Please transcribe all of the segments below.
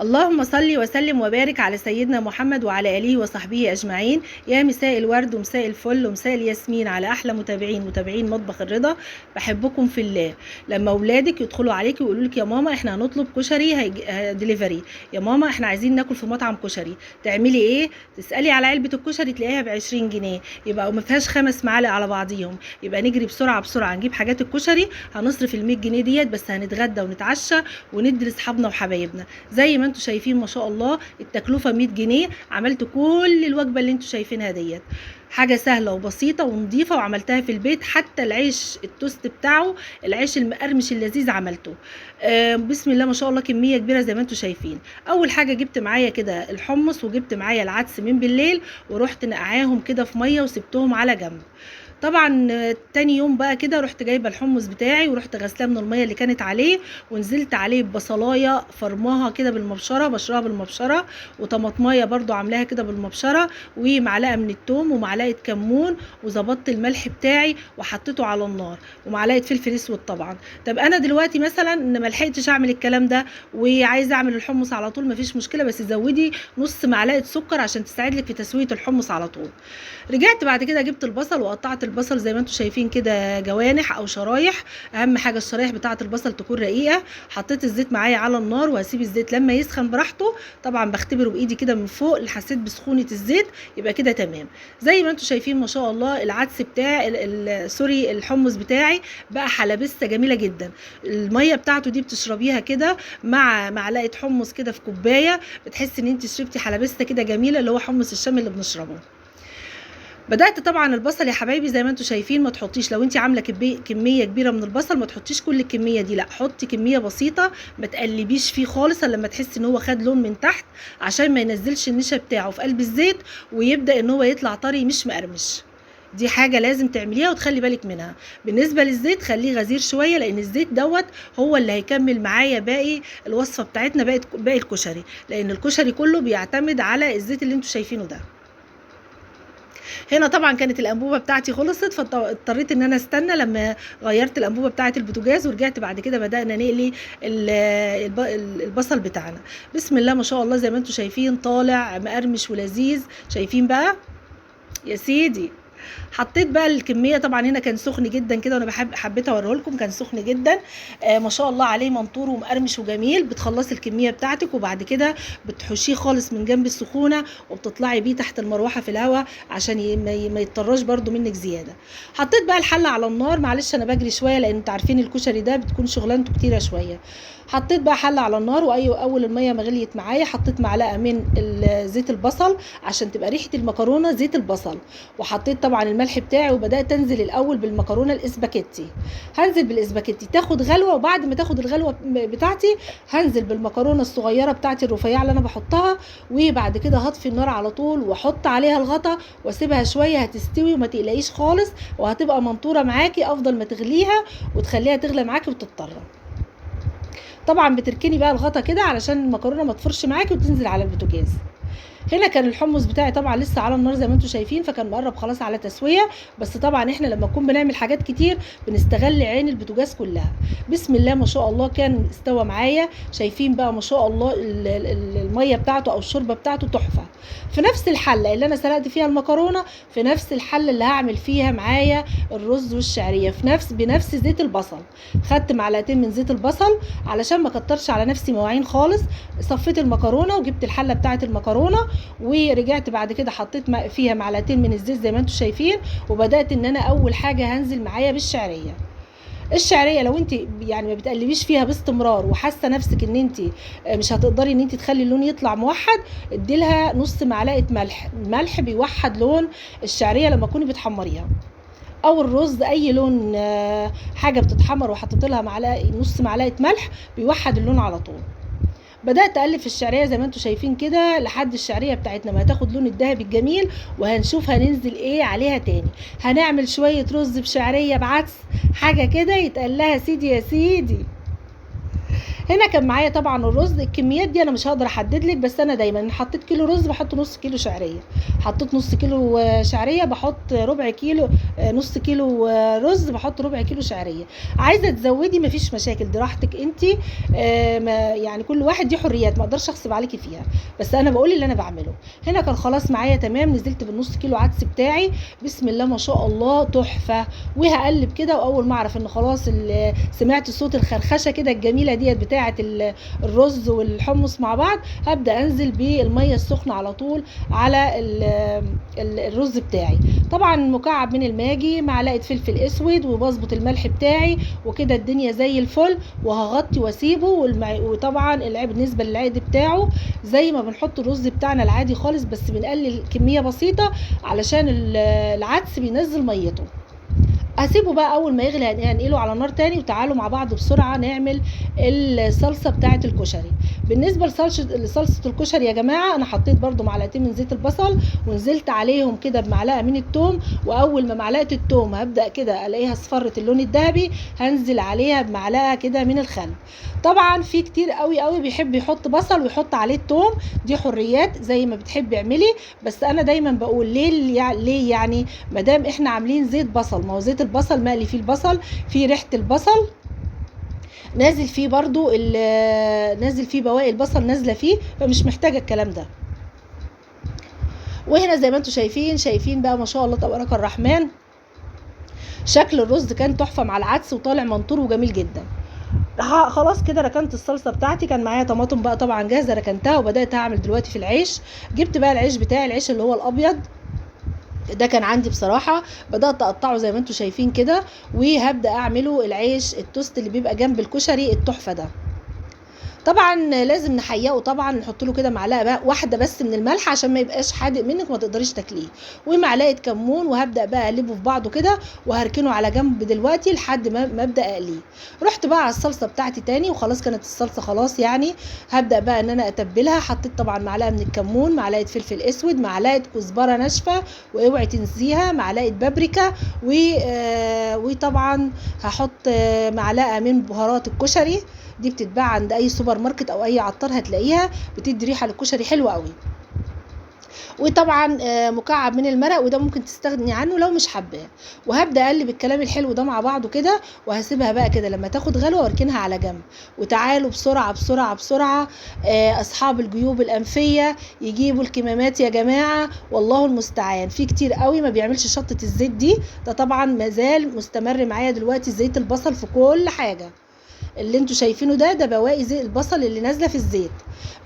اللهم صل وسلم وبارك على سيدنا محمد وعلى آله وصحبه أجمعين. يا مساء الورد ومساء الفل ومساء الياسمين على أحلى متابعين مطبخ الرضا. بحبكم في الله. لما أولادك يدخلوا عليكي ويقولوا لك يا ماما إحنا هنطلب كشري دليفري، يا ماما إحنا عايزين ناكل في مطعم كشري، تعملي إيه؟ تسألي على علبة الكشري تلاقيها ب20 جنيه، يبقى ما فيهاش 5 معالق على بعضيهم، يبقى نجري بسرعة نجيب حاجات الكشري، هنصرف ال100 جنيه ديت بس هنتغدى ونتعشى وندي لاصحابنا وحبايبنا. زي ما انتوا شايفين ما شاء الله التكلفه 100 جنيه، عملت كل الوجبه اللي انتوا شايفينها ديت، حاجه سهله وبسيطه ونظيفه وعملتها في البيت. حتى العيش التوست بتاعه، العيش المقرمش اللذيذ عملته. بسم الله ما شاء الله كميه كبيره زي ما انتوا شايفين. اول حاجه جبت معايا كده الحمص وجبت معايا العدس من بالليل ورحت نقعاهم كده في ميه وسبتهم على جنب. طبعا تاني يوم بقى كده رحت جايبه الحمص بتاعي ورحت غسلاه من الميه اللي كانت عليه، ونزلت عليه ببصلايه فرماها كده بالمبشره، بشرها بالمبشره، وطماطمايه برضو عاملاها كده بالمبشره، ومعلقه من الثوم ومعلقه كمون، وظبطت الملح بتاعي وحطيته على النار، ومعلقه فلفل اسود طبعا. طب انا دلوقتي مثلا ما لحقتش اعمل الكلام ده وعايزه اعمل الحمص على طول، مفيش مشكله، بس زودي نص معلقه سكر عشان تساعد لك في تسويه الحمص على طول. رجعت بعد كده جبت البصل وقطعت البصل زي ما انتم شايفين كده جوانح او شرايح، اهم حاجه الشرايح بتاعه البصل تكون رقيقه. حطيت الزيت معايا على النار وهسيب الزيت لما يسخن براحته، طبعا بختبره بايدي كده من فوق اللي حسيت بسخونه الزيت يبقى كده تمام. زي ما انتم شايفين ما شاء الله العدس بتاعي سوري الحمص بتاعي بقى حلبسه جميله جدا. الميه بتاعته دي بتشربيها كده مع معلقه حمص كده في كوبايه، بتحسي ان انت شربتي حلبسه كده جميله اللي هو حمص الشام اللي بنشربه. بدأت طبعا البصل يا حبايبي زي ما انتم شايفين، ما تحطيش لو انت عامله كميه كبيره من البصل ما تحطيش كل الكميه دي، لا حطي كميه بسيطه، ما تقلبيش فيه خالص الا لما تحسي ان هو خد لون من تحت، عشان ما ينزلش النشا بتاعه في قلب الزيت ويبدأ ان هو يطلع طري مش مقرمش. دي حاجه لازم تعمليها وتخلي بالك منها. بالنسبه للزيت خليه غزير شويه، لان الزيت دوت هو اللي هيكمل معايا باقي الوصفه بتاعتنا، باقي الكشري، لان الكشري كله بيعتمد على الزيت اللي انتم شايفينه ده. هنا طبعا كانت الانبوبه بتاعتي خلصت، فاضطريت ان انا استنى لما غيرت الانبوبه بتاعه البوتاجاز، ورجعت بعد كده بدانا نقلي البصل بتاعنا. بسم الله ما شاء الله زي ما انتم شايفين طالع مقرمش ولذيذ، شايفين بقى يا سيدي. حطيت بقى الكميه، طبعا هنا كان سخن جدا كده وانا حبيت اوريه لكم، كان سخن جدا ما شاء الله عليه منطور ومقرمش وجميل. بتخلصي الكميه بتاعتك وبعد كده بتحشيه خالص من جنب السخونه وبتطلعي بيه تحت المروحه في الهواء عشان ما يتطرش برده منك زياده. حطيت بقى الحله على النار، معلش انا بجري شويه لان انتوا عارفين الكشري ده بتكون شغلانته كتيره شويه. حطيت بقى حله على النار، اول الميه ما غليت معايا حطيت معلقه من زيت البصل عشان تبقى ريحه المكرونه زيت البصل، وحطيت طبعا الملح بتاعي، وبدات انزل الاول بالمكرونه الاسباجيتي. هنزل بالاسباجيتي تاخد غلوه، وبعد ما تاخد الغلوه بتاعتي هنزل بالمكرونه الصغيره بتاعتي الرفيعه اللي انا بحطها، وبعد كده هطفي النار على طول واحط عليها الغطا واسيبها شويه هتستوي وما تقلقيش خالص، وهتبقى منطوره معاكي افضل ما تغليها وتخليها تغلى معاكي وتضطر. طبعا بتركني بقى الغطا كده علشان المكرونه ما تفرش معاكي وتنزل على البوتاجاز. هنا كان الحمص بتاعي طبعا لسه على النار زي ما انتم شايفين، فكان مقرب خلاص على تسويه، بس طبعا احنا لما نكون بنعمل حاجات كتير بنستغل عين البوتاجاز كلها. بسم الله ما شاء الله كان استوى معايا، شايفين بقى ما شاء الله الميه بتاعته او الشوربه بتاعته تحفه. في نفس الحله اللي انا سلقت فيها المكرونه، في نفس الحله اللي هعمل فيها معايا الرز والشعريه، بنفس زيت البصل. خدت معلقتين من زيت البصل علشان ما كترش على نفسي مواعين خالص، صفيت المكرونه وجبت الحله بتاعه المكرونه، ورجعت بعد كده حطيت فيها معلقتين من الزيت زي ما انتم شايفين، وبدات ان انا اول حاجه هنزل معايا بالشعريه. الشعريه لو انت يعني ما بتقلبيش فيها باستمرار وحاسه نفسك ان انت مش هتقدري ان انت تخلي اللون يطلع موحد، اديلها نص معلقه ملح، الملح بيوحد لون الشعريه لما تكوني بتحمريها، او الرز اي لون حاجه بتتحمر وحطيت لها نص معلقه ملح بيوحد اللون على طول. بدات اقلب في الشعريه زي ما انتم شايفين كده لحد الشعريه بتاعتنا ما هتاخد لون الذهبي الجميل، وهنشوف هننزل ايه عليها تاني. هنعمل شويه رز بشعريه بعدس، حاجه كده يتقال لها سيدي يا سيدي. هنا كان معايا طبعا الرز. الكميات دي انا مش هقدر احدد لك، بس انا دايما حطيت كيلو رز بحط نص كيلو شعريه، حطيت نص كيلو شعريه بحط ربع كيلو، نص كيلو رز بحط ربع كيلو شعريه. عايزه تزودي مفيش مشاكل، دي راحتك انت، يعني كل واحد دي حريات، ما اقدرش اغصب عليكي فيها، بس انا بقول اللي انا بعمله. هنا كان خلاص معايا تمام. نزلت بالنص كيلو عدس بتاعي، بسم الله ما شاء الله تحفه. وهقلب كده، واول ما اعرف ان خلاص سمعت صوت الخرخشه كده الجميله ديت بتاعه الرز والحمص مع بعض، هبدا انزل بالميه السخنه على طول على الرز بتاعي. طبعا مكعب من الماجي، معلقه فلفل اسود، وبظبط الملح بتاعي، وكده الدنيا زي الفل. وهغطي واسيبه. وطبعا بالنسبه للعقد بتاعه زي ما بنحط الرز بتاعنا العادي خالص، بس بنقلل كميه بسيطه علشان العدس بينزل ميته. هسيبه بقى اول ما يغلي هنقله على نار تاني. وتعالوا مع بعض بسرعه نعمل الصلصه بتاعه الكشري. بالنسبه لصلصه الكشري يا جماعه، انا حطيت برده معلقتين من زيت البصل، ونزلت عليهم كده بمعلقه من الثوم. واول ما معلقه الثوم هبدا كده الاقيها اصفرت اللون الذهبي، هنزل عليها بمعلقه كده من الخل. طبعا في كتير قوي قوي بيحب يحط بصل ويحط عليه الثوم، دي حريات زي ما بتحبي اعملي. بس انا دايما بقول ليه يعني ما دام احنا عاملين زيت بصل، ما هو زيت البصل مقلي فيه البصل، فيه ريحه البصل، نازل فيه برضو نازل فيه بواقي البصل نازله فيه، فمش محتاجه الكلام ده. وهنا زي ما انتم شايفين بقى ما شاء الله تبارك الرحمن، شكل الرز كان تحفه مع العدس وطالع منطور وجميل جدا. خلاص كده ركنت الصلصه بتاعتي. كان معايا طماطم بقى طبعا جاهزه، ركنتها وبدات اعمل دلوقتي في العيش. جبت بقى العيش بتاعي، العيش اللي هو الابيض ده كان عندي بصراحه، بدات اقطعه زي ما انتم شايفين كده، وهبدا اعمله العيش التوست اللي بيبقى جنب الكشري التحفه ده. طبعا لازم نحيقه، طبعا نحط له كده معلقه بقى واحده بس من الملح عشان ما يبقاش حادق منك وما تقدريش تاكليه، ومعلقه كمون. وهبدا بقى اقلبه في بعضه كده، وهركنه على جنب دلوقتي لحد ما ابدا اقليه. رحت بقى على الصلصه بتاعتي تاني، وخلاص كانت الصلصه خلاص يعني. هبدا بقى ان انا اتبلها. حطيت طبعا معلقه من الكمون، معلقه فلفل اسود، معلقه كزبره ناشفه واوعي تنسيها، معلقه بابريكا، وطبعا هحط معلقه من بهارات الكشري، دي بتتباع عند اي سوبر ماركت او اي عطار هتلاقيها، بتدي ريحه للكشري حلوه قوي. وطبعا مكعب من المرق، وده ممكن تستغني عنه لو مش حباه. وهبدا اقلب الكلام الحلو ده مع بعضه كده، وهسيبها بقى كده لما تاخد غلوه واركنها على جنب. وتعالوا بسرعه بسرعه بسرعه اصحاب الجيوب الانفيه يجيبوا الكمامات يا جماعه، والله المستعان. في كتير قوي ما بيعملش شطه الزيت دي، ده طبعا مازال مستمر معايا دلوقتي زيت البصل في كل حاجه. اللي انتوا شايفينه ده بواقي زيت البصل اللي نازله في الزيت.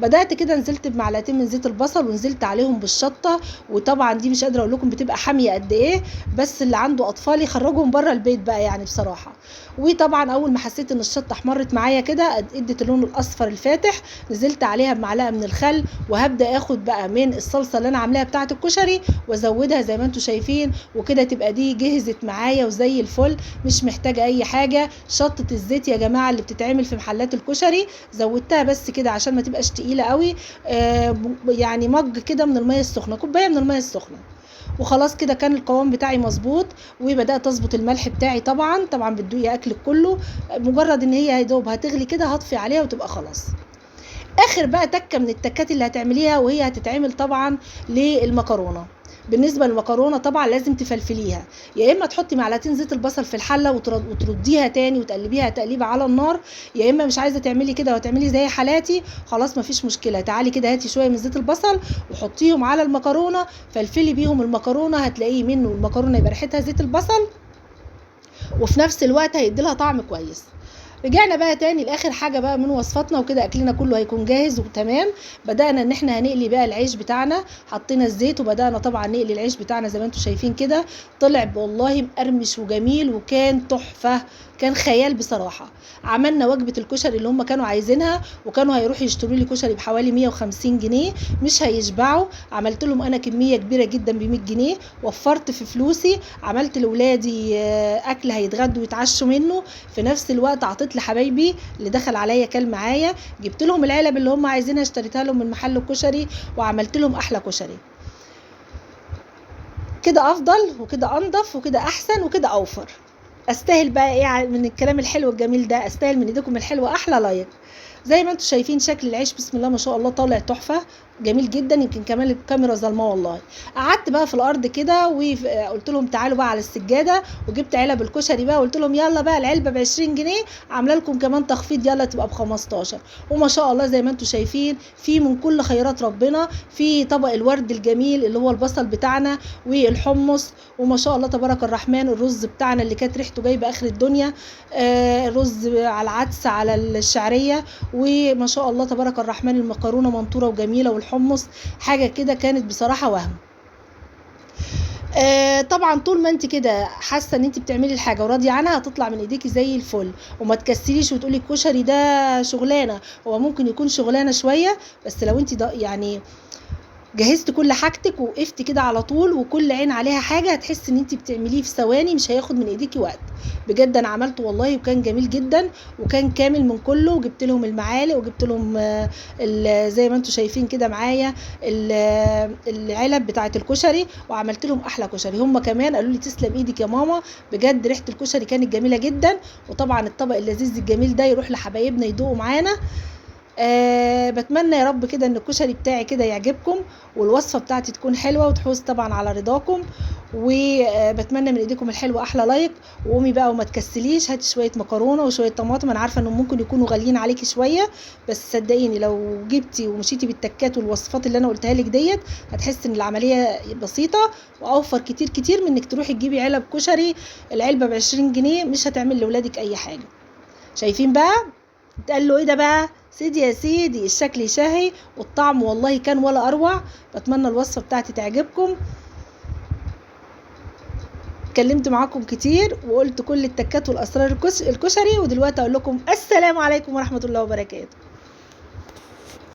بدات كده نزلت بمعلقتين من زيت البصل، ونزلت عليهم بالشطه. وطبعا دي مش قادره اقول لكم بتبقى حاميه قد ايه، بس اللي عنده اطفال يخرجهم بره البيت بقى يعني بصراحه. وطبعا اول ما حسيت ان الشطه احمرت معايا كده، ادت اللون الاصفر الفاتح، نزلت عليها بمعلقه من الخل. وهبدا اخد بقى من الصلصه اللي انا عاملاها بتاعه الكشري وازودها زي ما انتوا شايفين، وكده تبقى دي جهزت معايا وزي الفل، مش محتاجه اي حاجه. شطه الزيت يا جماعه اللي بتتعمل في محلات الكشري زودتها بس كده عشان ما تبقاش تقيله قوي، يعني مج كده من الميه السخنه، كوبايه من الميه السخنه. وخلاص كده كان القوام بتاعي مظبوط. وبدات اظبط الملح بتاعي، طبعا بتدوقي اكلك كله، مجرد ان هي يا دوب هتغلي كده هطفي عليها وتبقى خلاص. اخر بقى تكه من التكات اللي هتعمليها، وهي هتتعمل طبعا للمكرونه. بالنسبه للمكرونه طبعا لازم تفلفليها، يا اما تحطي معلقتين زيت البصل في الحله وترديها تاني وتقلبيها تقليبه على النار، يا اما مش عايزه تعملي كده وتعملي زي حالاتي، خلاص مفيش مشكله. تعالي كده هاتي شويه من زيت البصل وحطيهم على المكرونه، فلفلي بيهم المكرونه، هتلاقيه منه المكرونه يبقى ريحتها زيت البصل، وفي نفس الوقت هيديلها طعم كويس. رجعنا بقى تاني لاخر حاجه بقى من وصفاتنا، وكده اكلنا كله هيكون جاهز وتمام. بدانا ان احنا هنقلي بقى العيش بتاعنا، حطينا الزيت وبدانا طبعا نقلي العيش بتاعنا زي ما انتم شايفين كده. طلع والله مقرمش وجميل وكان تحفه، كان خيال بصراحه. عملنا وجبه الكشري اللي هم كانوا عايزينها، وكانوا هيروحوا يشتروا لي كشري بحوالي 150 جنيه، مش هيشبعوا. عملت لهم انا كميه كبيره جدا ب 100 جنيه، وفرت في فلوسي. عملت لاولادي اكل هيتغدوا ويتعشوا منه، في نفس الوقت عطيت لحبايبي اللي دخل عليا كل معايا، جبت لهم العلب اللي هم عايزينها اشتريتها لهم من محل الكشري، وعملت لهم احلى كشري. كده افضل وكده انضف وكده احسن وكده اوفر. استاهل بقى ايه من الكلام الحلو الجميل ده؟ استاهل من ايديكم الحلوه احلى لايك. زي ما انتم شايفين شكل العيش بسم الله ما شاء الله طالع تحفه، جميل جدا. يمكن كمان الكاميرا ظلمه والله. قعدت بقى في الارض كده وقلت لهم تعالوا بقى على السجاده، وجبت علب الكشري بقى وقلت لهم يلا بقى العلبه ب 20 جنيه، عامله لكم كمان تخفيض يلا تبقى ب 15. وما شاء الله زي ما انتم شايفين في من كل خيرات ربنا، في طبق الورد الجميل اللي هو البصل بتاعنا والحمص، وما شاء الله تبارك الرحمن الرز بتاعنا اللي كانت ريحته جايبه اخر الدنيا، الرز على العدس على الشعريه، وما شاء الله تبارك الرحمن المكرونه منطوره وجميله، والحمص حاجه كده كانت بصراحه وهم. طبعا طول ما انت كده حاسه ان انت بتعملي الحاجه وراضيه عنها هتطلع من ايديكي زي الفل. وما تكسليش وتقولي الكشري ده شغلانه، هو ممكن يكون شغلانه شويه، بس لو انت يعني جهزت كل حاجتك ووقفت كده على طول وكل عين عليها حاجه هتحس ان انت بتعمليه في ثواني، مش هياخد من ايديكي وقت. بجد انا عملته والله وكان جميل جدا وكان كامل من كله، وجبت لهم المعالق وجبت لهم زي ما انتم شايفين كده معايا العلب بتاعه الكشري، وعملت لهم احلى كشري. هم كمان قالوا لي تسلم ايدك يا ماما، بجد ريحه الكشري كانت جميله جدا. وطبعا الطبق اللذيذ الجميل ده يروح لحبايبنا يدوقوا معانا. بتمنى يا رب كده ان الكشري بتاعي كده يعجبكم، والوصفه بتاعتي تكون حلوه وتحوز طبعا على رضاكم. وبتمنى من ايديكم الحلوه احلى لايك. وقومي بقى وما تكسليش، هاتي شويه مكرونه وشويه طماطم، انا عارفه انهم ممكن يكونوا غاليين عليكي شويه، بس صدقيني لو جبتي ومشيتي بالتكات والوصفات اللي انا قلتها لك ديت هتحسي ان العمليه بسيطه واوفر كتير كتير من انك تروحي تجيبي علب كشري العلبه ب20 جنيه، مش هتعمل لاولادك اي حاجه. شايفين بقى قال له ايه ده بقى سيدي يا سيدي، الشكل يشهي والطعم والله كان ولا اروع. بتمنى الوصفه بتاعتي تعجبكم. اتكلمت معاكم كتير وقلت كل التكات والاسرار الكشري، ودلوقتي اقول لكم السلام عليكم ورحمه الله وبركاته.